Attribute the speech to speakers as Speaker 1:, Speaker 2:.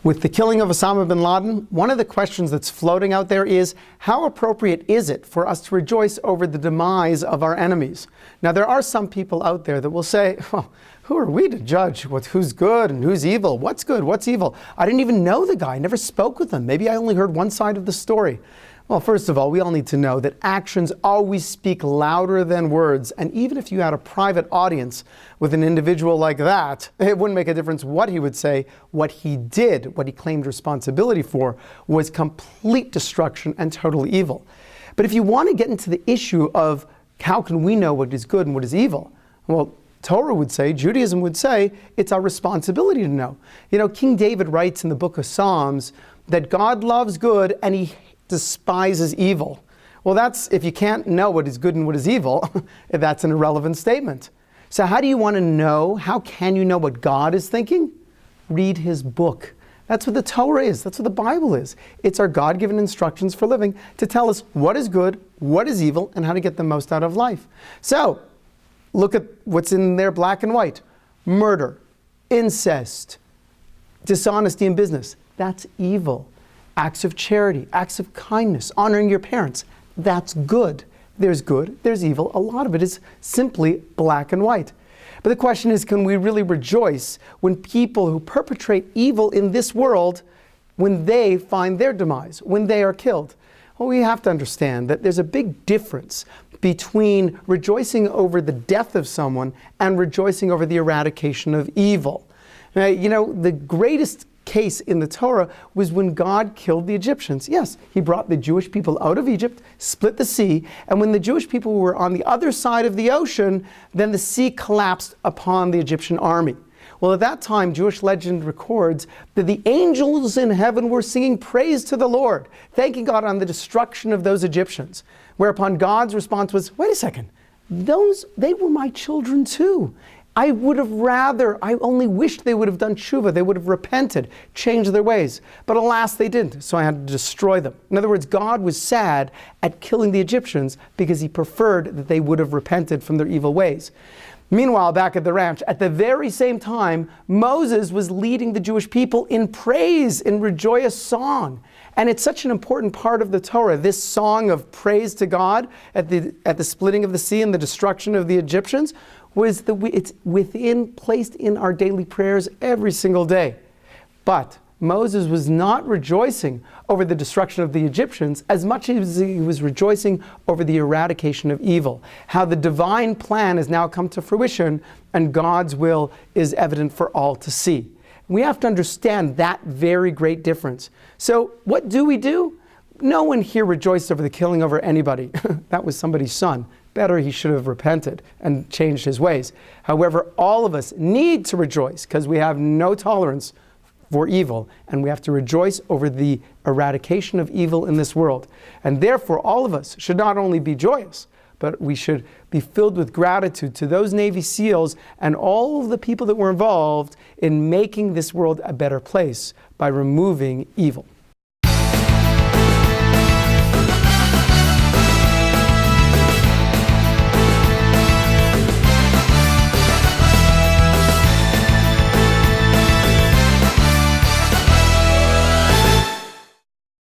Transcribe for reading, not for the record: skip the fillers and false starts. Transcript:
Speaker 1: With the killing of Osama bin Laden, one of the questions that's floating out there is, how appropriate is it for us to rejoice over the demise of our enemies? Now, there are some people out there that will say, well, who are we to judge who's good and who's evil? What's good? What's evil? I didn't even know the guy. I never spoke with him. Maybe I only heard one side of the story. Well, first of all, we all need to know that actions always speak louder than words. And even if you had a private audience with an individual like that, it wouldn't make a difference what he would say. What he did, what he claimed responsibility for, was complete destruction and total evil. But if you want to get into the issue of how can we know what is good and what is evil, well, Torah would say, Judaism would say, it's our responsibility to know. You know, King David writes in the book of Psalms that God loves good and he despises evil. Well, that's, if you can't know what is good and what is evil, that's an irrelevant statement. So how do you want to know? How can you know what God is thinking? Read his book. That's what the Torah is. That's what the Bible is. It's our God-given instructions for living to tell us what is good, what is evil, and how to get the most out of life. So, look at what's in there black and white. Murder, incest, dishonesty in business. That's evil. Acts of charity, acts of kindness, honoring your parents. That's good. There's good, there's evil. A lot of it is simply black and white. But the question is, can we really rejoice when people who perpetrate evil in this world, when they find their demise, when they are killed? Well, we have to understand that there's a big difference between rejoicing over the death of someone and rejoicing over the eradication of evil. Now, you know, the greatest case in the Torah was when God killed the Egyptians. Yes, he brought the Jewish people out of Egypt, split the sea, and when the Jewish people were on the other side of the ocean, then the sea collapsed upon the Egyptian army. Well, at that time, Jewish legend records that the angels in heaven were singing praise to the Lord, thanking God on the destruction of those Egyptians. Whereupon God's response was, wait a second, they were my children too. I only wished they would have done tshuva, they would have repented, changed their ways. But alas, they didn't, so I had to destroy them. In other words, God was sad at killing the Egyptians because he preferred that they would have repented from their evil ways. Meanwhile, back at the ranch, at the very same time, Moses was leading the Jewish people in praise, in joyous song. And it's such an important part of the Torah, this song of praise to God at the splitting of the sea and the destruction of the Egyptians, it's placed in our daily prayers every single day. But Moses was not rejoicing over the destruction of the Egyptians as much as he was rejoicing over the eradication of evil. How the divine plan has now come to fruition and God's will is evident for all to see. We have to understand that very great difference. So what do? No one here rejoiced over the killing over anybody. That was somebody's son. Better he should have repented and changed his ways. However, all of us need to rejoice because we have no tolerance for evil, and we have to rejoice over the eradication of evil in this world. And therefore, all of us should not only be joyous, but we should be filled with gratitude to those Navy SEALs and all of the people that were involved in making this world a better place by removing evil.